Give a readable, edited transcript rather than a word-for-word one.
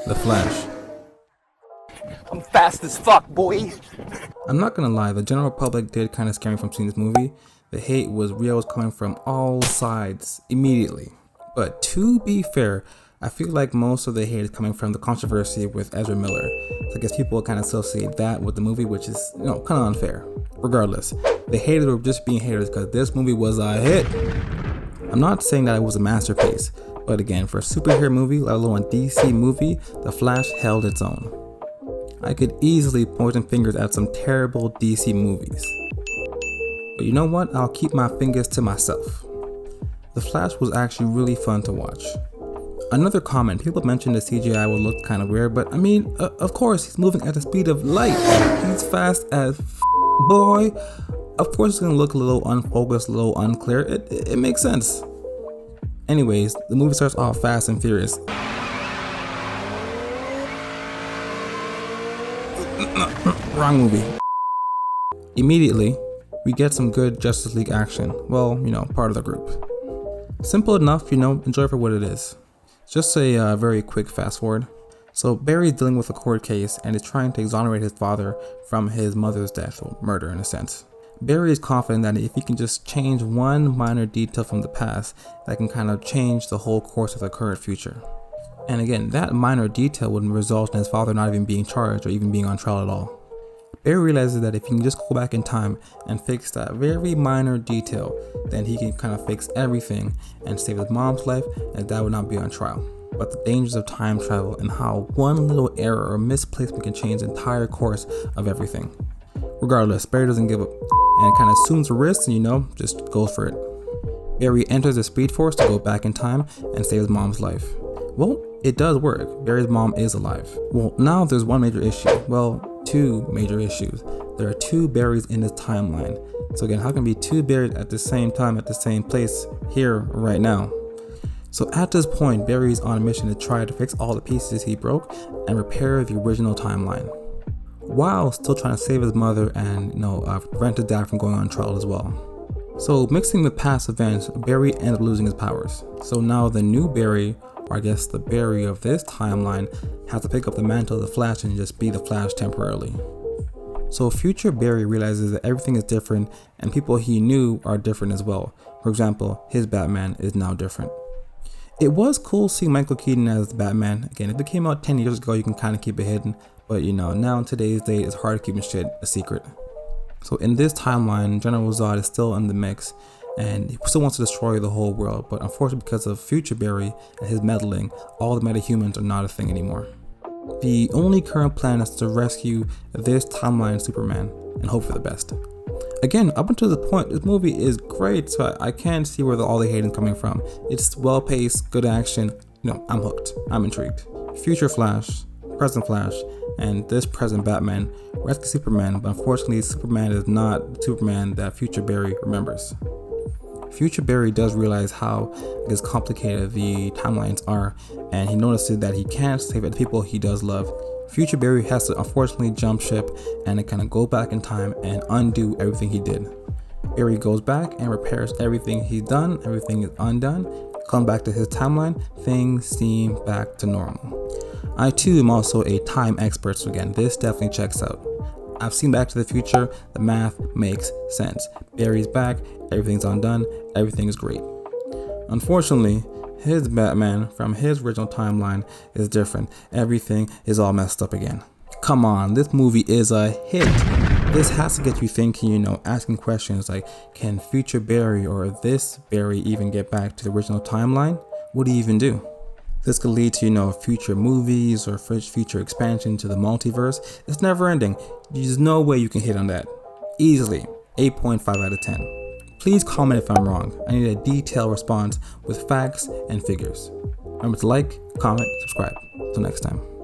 The Flash. I'm fast as fuck, boy. I'm not gonna lie, the general public did kind of scare me from seeing this movie. The hate was real, was coming from all sides immediately. But to be fair, I feel like most of the hate is coming from the controversy with Ezra Miller. So I guess people kind of associate that with the movie, which is, kind of unfair. Regardless, the haters were just being haters because this movie was a hit. I'm not saying that it was a masterpiece, but again, for a superhero movie, let alone a DC movie, The Flash held its own. I could easily point some fingers at some terrible DC movies. But you know what? I'll keep my fingers to myself. The Flash was actually really fun to watch. Another comment, people mentioned the CGI will look kind of weird, but I mean, of course, he's moving at the speed of light. He's fast as boy. Of course it's gonna look a little unfocused, a little unclear. It makes sense. Anyways, the movie starts off fast and furious. Wrong movie. Immediately, we get some good Justice League action. Well, part of the group. Simple enough, enjoy for what it is. Just a very quick fast forward. So Barry's dealing with a court case and is trying to exonerate his father from his mother's death, or murder in a sense. Barry is confident that if he can just change one minor detail from the past, that can kind of change the whole course of the current future. And again, that minor detail would result in his father not even being charged or even being on trial at all. Barry realizes that if he can just go back in time and fix that very minor detail, then he can kind of fix everything and save his mom's life, and dad would not be on trial. But the dangers of time travel and how one little error or misplacement can change the entire course of everything. Regardless, Barry doesn't give up and kind of assumes the risk and just goes for it. Barry enters the Speed Force to go back in time and save his mom's life. Well, it does work. Barry's mom is alive. Well, now there's one major issue. Well, two major issues. There are two Barrys in this timeline. So again, how can be two Barrys at the same time at the same place here right now? So at this point, Barry's on a mission to try to fix all the pieces he broke and repair the original timeline, while still trying to save his mother and prevent his dad from going on trial as well. So mixing with past events, Barry ends up losing his powers. So now the new Barry, or I guess the Barry of this timeline, has to pick up the mantle of the Flash and just be the Flash temporarily. So future Barry realizes that everything is different and people he knew are different as well. For example, his Batman is now different. It was cool seeing Michael Keaton as Batman. Again, if it came out 10 years ago, you can kind of keep it hidden. But now in today's day, it's hard to keep shit a secret. So in this timeline, General Zod is still in the mix and he still wants to destroy the whole world. But unfortunately, because of future Barry and his meddling, all the metahumans are not a thing anymore. The only current plan is to rescue this timeline Superman and hope for the best. Again, up until this point, this movie is great, so I can't see where all the hate is coming from. It's well paced, good action. I'm hooked. I'm intrigued. Future Flash, present Flash, and this present Batman rescue Superman, but unfortunately Superman is not the Superman that future Barry remembers. Future Barry does realize how complicated the timelines are, and he notices that he can't save the people he does love. Future Barry has to unfortunately jump ship and kind of go back in time and undo everything he did. Barry goes back and repairs everything he's done, everything is undone, come back to his timeline, things seem back to normal. I too am also a time expert, so again, this definitely checks out. I've seen Back to the Future, the math makes sense. Barry's back, everything's undone, everything is great. Unfortunately, his Batman from his original timeline is different. Everything is all messed up again. Come on, this movie is a hit. This has to get you thinking, asking questions like, can future Barry or this Barry even get back to the original timeline? What do you even do? This could lead to, future movies or future expansion to the multiverse. It's never ending. There's no way you can hit on that. Easily, 8.5 out of 10. Please comment if I'm wrong. I need a detailed response with facts and figures. Remember to like, comment, subscribe. Until next time.